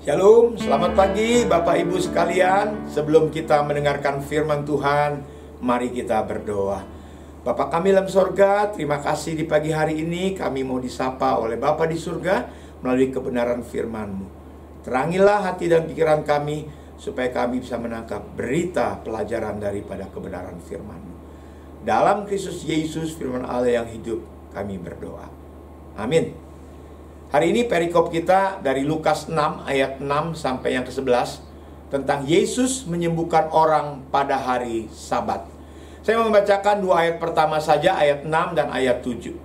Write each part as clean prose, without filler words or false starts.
Shalom, selamat pagi Bapak Ibu sekalian. Sebelum kita mendengarkan firman Tuhan, mari kita berdoa. Bapa kami dalam sorga, terima kasih di pagi hari ini kami mau disapa oleh Bapa di surga melalui kebenaran firman-Mu. Terangilah hati dan pikiran kami supaya kami bisa menangkap berita pelajaran daripada kebenaran firman-Mu. Dalam Kristus Yesus firman Allah yang hidup, kami berdoa. Amin. Hari ini perikop kita dari Lukas 6 ayat 6 sampai yang ke-11 tentang Yesus menyembuhkan orang pada hari Sabat. Saya membacakan dua ayat pertama saja, ayat 6 dan ayat 7.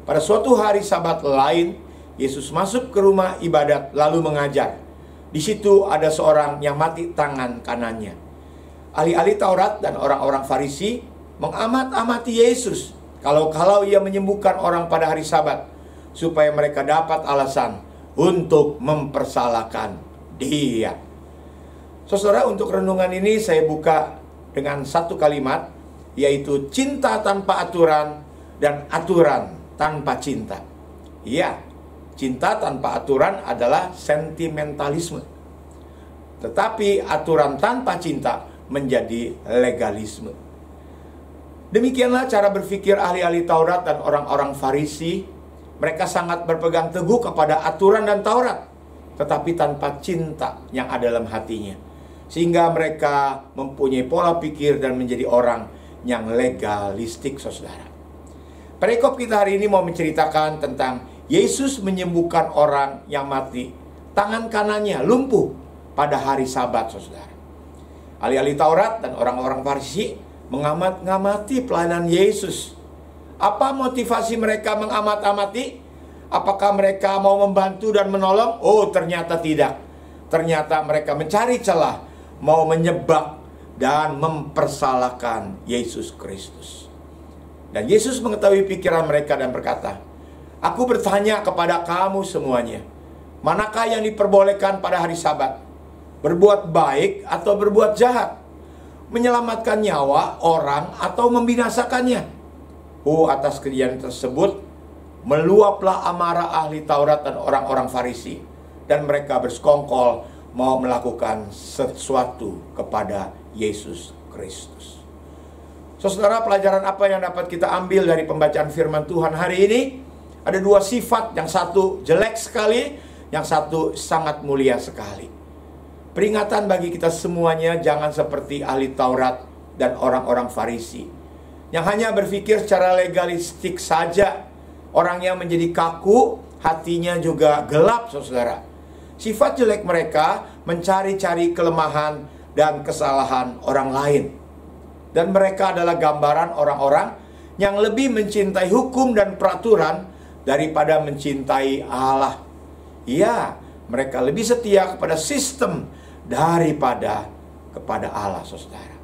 Pada suatu hari Sabat lain, Yesus masuk ke rumah ibadat lalu mengajar. Di situ ada seorang yang mati tangan kanannya. Ahli-ahli Taurat dan orang-orang Farisi mengamat-amati Yesus kalau ia menyembuhkan orang pada hari Sabat, supaya mereka dapat alasan untuk mempersalahkan dia. Saudara, untuk renungan ini saya buka dengan satu kalimat, yaitu cinta tanpa aturan dan aturan tanpa cinta. Ya, cinta tanpa aturan adalah sentimentalisme. Tetapi aturan tanpa cinta menjadi legalisme. Demikianlah cara berpikir ahli-ahli Taurat dan orang-orang Farisi. Mereka sangat berpegang teguh kepada aturan dan Taurat, tetapi tanpa cinta yang ada dalam hatinya. Sehingga mereka mempunyai pola pikir dan menjadi orang yang legalistik, saudara. Perikop kita hari ini mau menceritakan tentang Yesus menyembuhkan orang yang mati tangan kanannya lumpuh pada hari Sabat, saudara. Ahli-ahli Taurat dan orang-orang Farisi mengamati pelayanan Yesus. Apa motivasi mereka mengamat-amati? Apakah mereka mau membantu dan menolong? Oh, ternyata tidak. Ternyata mereka mencari celah, mau menyebab dan mempersalahkan Yesus Kristus. Dan Yesus mengetahui pikiran mereka dan berkata, "Aku bertanya kepada kamu semuanya, manakah yang diperbolehkan pada hari Sabat? Berbuat baik atau berbuat jahat? Menyelamatkan nyawa orang atau membinasakannya?" Oh, atas kejadian tersebut meluaplah amarah ahli Taurat dan orang-orang Farisi, dan mereka bersekongkol mau melakukan sesuatu kepada Yesus Kristus. Saudara, pelajaran apa yang dapat kita ambil dari pembacaan firman Tuhan hari ini? Ada dua sifat, yang satu jelek sekali, yang satu sangat mulia sekali. Peringatan bagi kita semuanya, jangan seperti ahli Taurat dan orang-orang Farisi yang hanya berpikir secara legalistik saja. Orang yang menjadi kaku, hatinya juga gelap, saudara. Sifat jelek mereka mencari-cari kelemahan dan kesalahan orang lain. Dan mereka adalah gambaran orang-orang yang lebih mencintai hukum dan peraturan daripada mencintai Allah. Iya, mereka lebih setia kepada sistem daripada kepada Allah, saudara.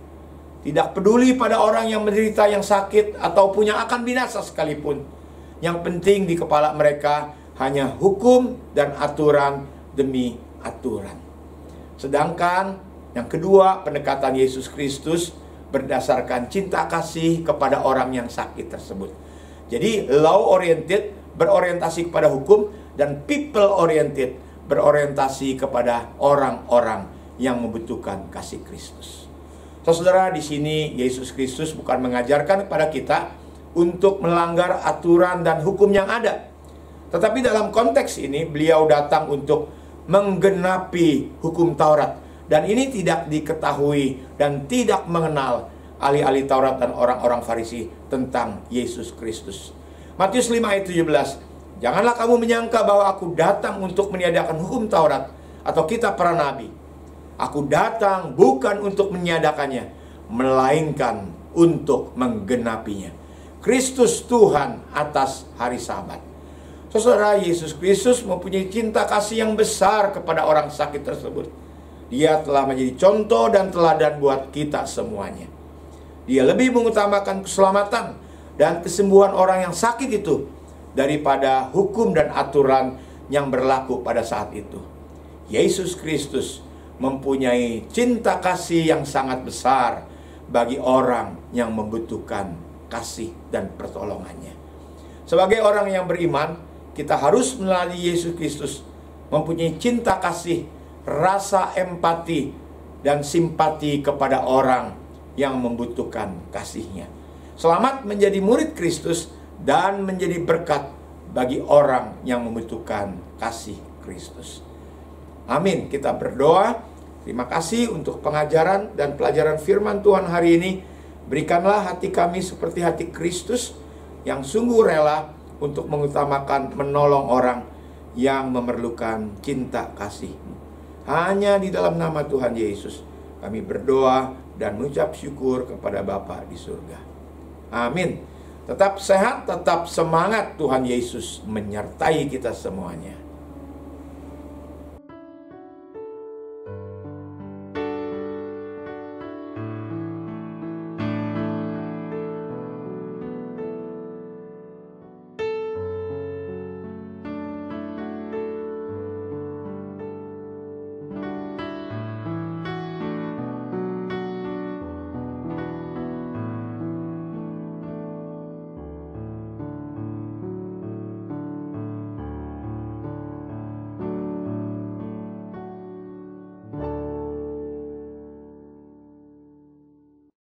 Tidak peduli pada orang yang menderita, yang sakit, ataupun yang akan binasa sekalipun. Yang penting di kepala mereka hanya hukum dan aturan demi aturan. Sedangkan yang kedua, pendekatan Yesus Kristus berdasarkan cinta kasih kepada orang yang sakit tersebut. Jadi law oriented berorientasi kepada hukum, dan people oriented berorientasi kepada orang-orang yang membutuhkan kasih Kristus. Saudara, di sini Yesus Kristus bukan mengajarkan kepada kita untuk melanggar aturan dan hukum yang ada. Tetapi dalam konteks ini beliau datang untuk menggenapi hukum Taurat. Dan ini tidak diketahui dan tidak mengenal ahli-ahli Taurat dan orang-orang Farisi tentang Yesus Kristus. Matius 5 ayat 17. Janganlah kamu menyangka bahwa aku datang untuk meniadakan hukum Taurat atau kitab para nabi. Aku datang bukan untuk meniadakannya, melainkan untuk menggenapinya. Kristus Tuhan atas hari Sabat. Saudara, Yesus Kristus mempunyai cinta kasih yang besar kepada orang sakit tersebut. Dia telah menjadi contoh dan teladan buat kita semuanya. Dia lebih mengutamakan keselamatan dan kesembuhan orang yang sakit itu daripada hukum dan aturan yang berlaku pada saat itu. Yesus Kristus mempunyai cinta kasih yang sangat besar bagi orang yang membutuhkan kasih dan pertolongannya. Sebagai orang yang beriman, kita harus melalui Yesus Kristus mempunyai cinta kasih rasa empati dan simpati kepada orang yang membutuhkan kasih-Nya. Selamat menjadi murid Kristus dan menjadi berkat bagi orang yang membutuhkan kasih Kristus. Amin. Kita berdoa. Terima kasih untuk pengajaran dan pelajaran firman Tuhan hari ini. Berikanlah hati kami seperti hati Kristus yang sungguh rela untuk mengutamakan menolong orang yang memerlukan cinta kasih-Mu. Hanya di dalam nama Tuhan Yesus kami berdoa dan mengucap syukur kepada Bapa di surga. Amin. Tetap sehat, tetap semangat. Tuhan Yesus menyertai kita semuanya.